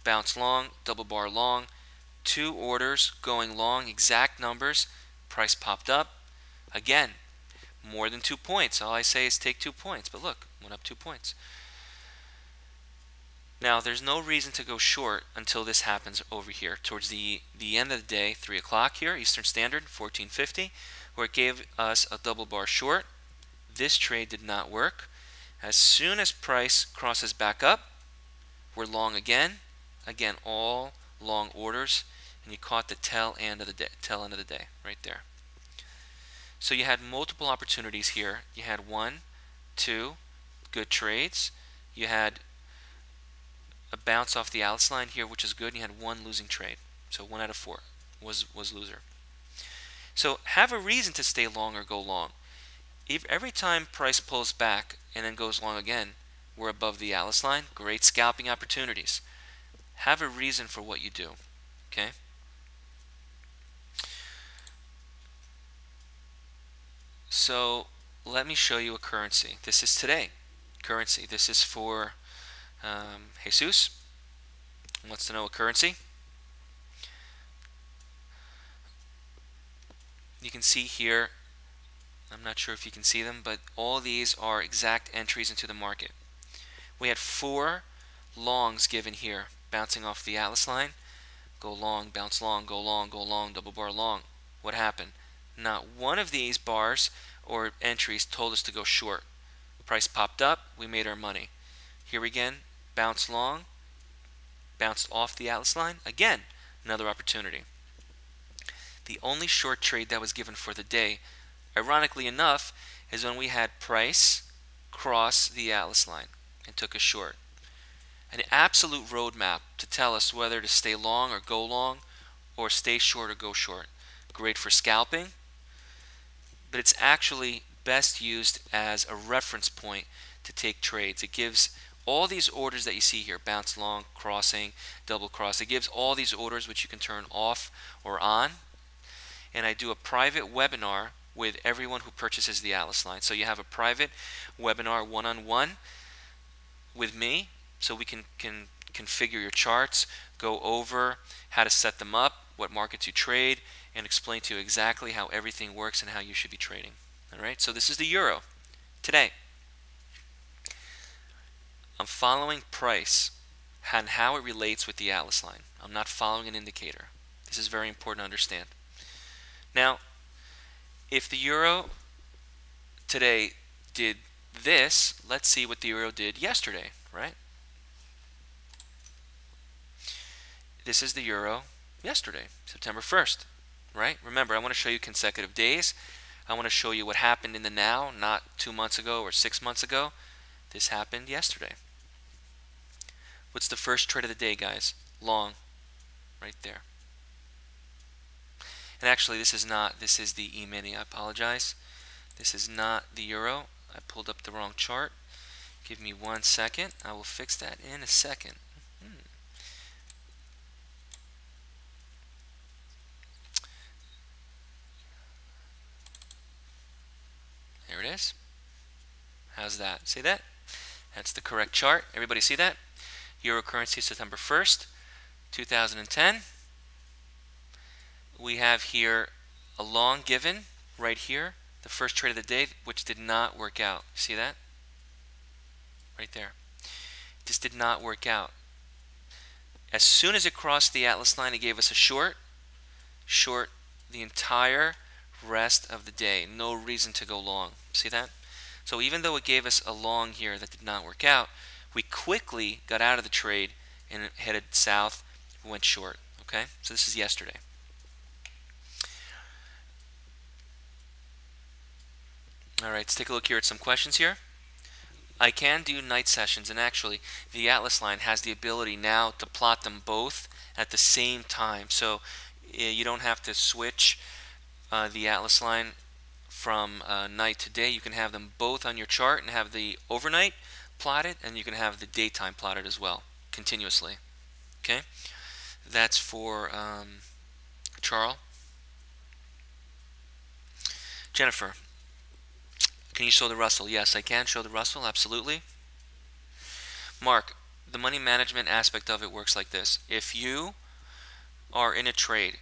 bounce long, double bar long, 2 orders going long, exact numbers, price popped up. Again, more than 2 points. All I say is take 2 points, but look, went up 2 points. Now, there's no reason to go short until this happens over here towards the end of the day, 3 o'clock here, Eastern Standard, 1450, where it gave us a double bar short. This trade did not work. As soon as price crosses back up, we're long again. Again, all long orders, and you caught the tail end of the day right there. So you had multiple opportunities here. You had 1, 2 good trades. You had a bounce off the Alice line here, which is good. And you had 1 losing trade. So 1 out of 4 was loser. So have a reason to stay long or go long. If every time price pulls back and then goes long again, we're above the Alice line. Great scalping opportunities. Have a reason for what you do. Okay? So let me show you a currency. This is today. Currency. This is for Jesus. Wants to know a currency. You can see here, I'm not sure if you can see them, but all these are exact entries into the market. We had 4 longs given here, bouncing off the Atlas line. Go long, bounce long, go long, double bar long. What happened? Not one of these bars or entries told us to go short. Price popped up, we made our money. Here again, bounce long, bounced off the Atlas line. Again, another opportunity. The only short trade that was given for the day, ironically enough, is when we had price cross the Atlas line and took a short. An absolute roadmap to tell us whether to stay long or go long, or stay short or go short. Great for scalping, but it's actually best used as a reference point to take trades. It gives all these orders that you see here, bounce long, crossing, double cross. It gives all these orders which you can turn off or on. And I do a private webinar with everyone who purchases the Atlas line. So you have a private webinar one-on-one with me, so we can configure your charts, go over how to set them up, what markets you trade, and explain to you exactly how everything works and how you should be trading. All right, so this is the euro today. I'm following price and how it relates with the Atlas line. I'm not following an indicator. This is very important to understand. Now, if the euro today did this, let's see what the euro did yesterday, right? This is the euro yesterday, September 1st, right? Remember, I want to show you consecutive days. I want to show you what happened in the now, not 2 months ago or 6 months ago. This happened yesterday. What's the first trade of the day, guys? Long, right there. And actually, this is the E-mini. I apologize. This is not the euro. I pulled up the wrong chart. Give me 1 second. I will fix that in a second. There it is. How's that? See that? That's the correct chart. Everybody see that? Euro currency, September 1st, 2010. We have here a long given right here, the first trade of the day, which did not work out. See that? Right there. This did not work out. As soon as it crossed the Atlas line, it gave us a short the entire rest of the day. No reason to go long. See that? So even though it gave us a long here that did not work out, we quickly got out of the trade and headed south, went short. Okay? So this is yesterday. Alright, let's take a look here at some questions here. I can do night sessions, and actually the Atlas line has the ability now to plot them both at the same time. So you don't have to switch the Atlas line from night to day. You can have them both on your chart and have the overnight plotted, and you can have the daytime plotted as well, continuously. Okay? That's for Charles. Jennifer, can you show the Russell? Yes, I can show the Russell, absolutely. Mark, the money management aspect of it works like this. If you are in a trade,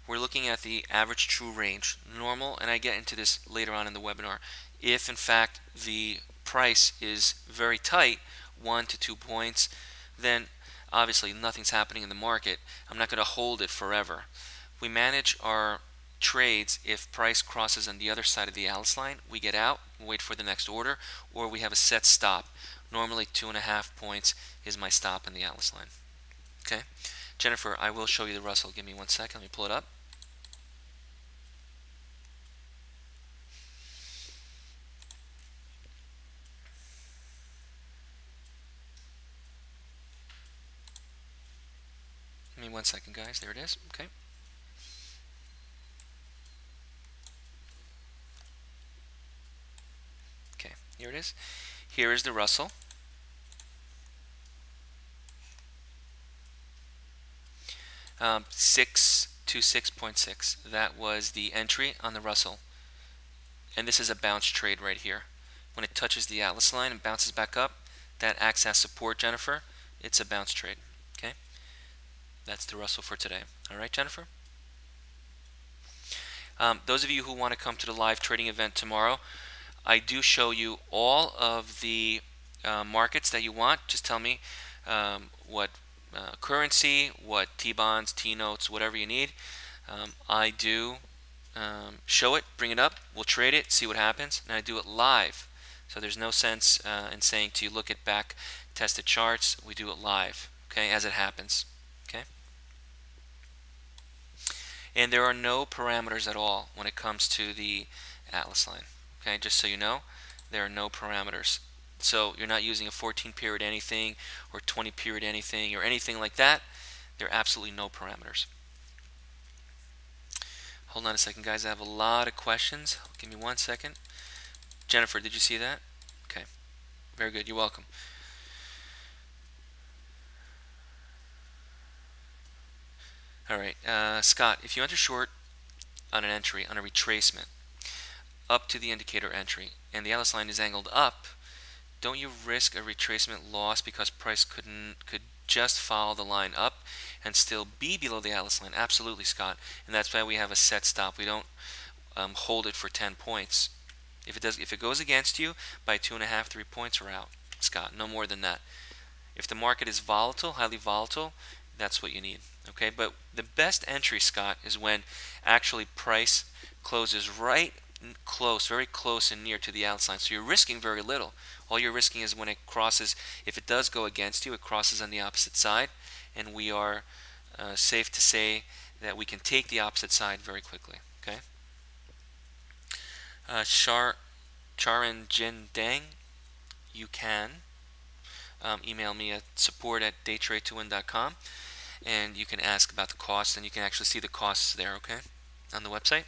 we're looking at the average true range, normal, and I get into this later on in the webinar. If in fact the price is very tight, 1 to 2 points, then obviously nothing's happening in the market. I'm not going to hold it forever. We manage our trades if price crosses on the other side of the Alice line. We get out, wait for the next order, or we have a set stop. Normally 2.5 points is my stop in the Alice line. Okay, Jennifer, I will show you the Russell. Give me 1 second. Let me pull it up. Give me 1 second, guys. There it is. Okay. Okay, here it is. Here is the Russell. 626.6. That was the entry on the Russell. And this is a bounce trade right here. When it touches the Atlas line and bounces back up, that acts as support, Jennifer. It's a bounce trade. Okay? That's the Russell for today. All right, Jennifer? Those of you who want to come to the live trading event tomorrow, I do show you all of the markets that you want. Just tell me what currency, what T-bonds, T-notes, whatever you need. I do show it, bring it up, we'll trade it, see what happens, and I do it live. So there's no sense in saying to you, look at back tested charts. We do it live, okay, as it happens. Okay. And there are no parameters at all when it comes to the Atlas line. Okay, just so you know, there are no parameters. So you're not using a 14 period anything or 20 period anything or anything like that. There are absolutely no parameters. Hold on a second, guys. I have a lot of questions. Give me 1 second. Jennifer, did you see that? Okay, very good. You're welcome. All right, Scott, if you enter short on an entry, on a retracement, up to the indicator entry, and the Atlas line is angled up, don't you risk a retracement loss because price could just follow the line up and still be below the Atlas line? Absolutely, Scott, and that's why we have a set stop. We don't hold it for 10 points. If it goes against you by 2.5, 3 points, we're out, Scott. No more than that. If the market is volatile, highly volatile, that's what you need. Okay, but the best entry, Scott, is when actually price closes right close, very close and near to the Atlas line. So you're risking very little. All you're risking is when it crosses, if it does go against you, it crosses on the opposite side, and we are safe to say that we can take the opposite side very quickly. Okay. Charan Jin Dang, you can email me at support@daytrade2win.com, and you can ask about the costs, and you can actually see the costs there, okay, on the website.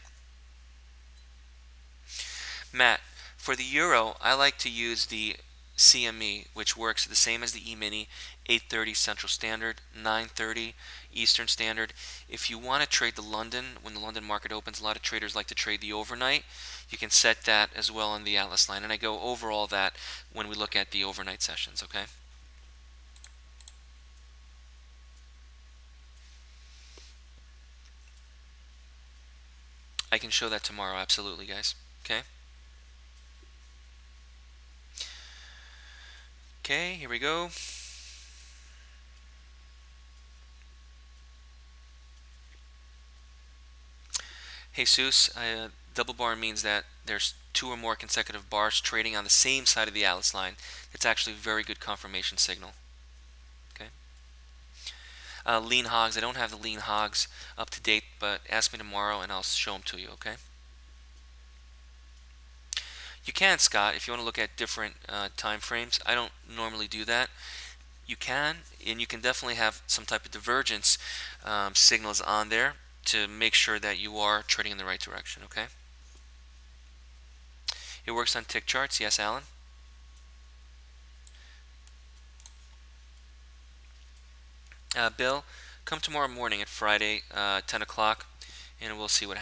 Matt, for the euro, I like to use the CME, which works the same as the E-mini, 8:30 Central Standard, 9:30 Eastern Standard. If you want to trade the London, when the London market opens, a lot of traders like to trade the overnight. You can set that as well on the Atlas line, and I go over all that when we look at the overnight sessions, okay? I can show that tomorrow, absolutely, guys. Okay? Okay, here we go. Jesus, double bar means that there's 2 or more consecutive bars trading on the same side of the Atlas line. It's actually a very good confirmation signal. Okay. Lean hogs, I don't have the lean hogs up to date, but ask me tomorrow and I'll show them to you, okay? You can, Scott, if you want to look at different time frames. I don't normally do that. You can, and you can definitely have some type of divergence signals on there to make sure that you are trading in the right direction, okay? It works on tick charts, yes, Alan? Bill, come tomorrow morning at Friday, 10 o'clock, and we'll see what happens.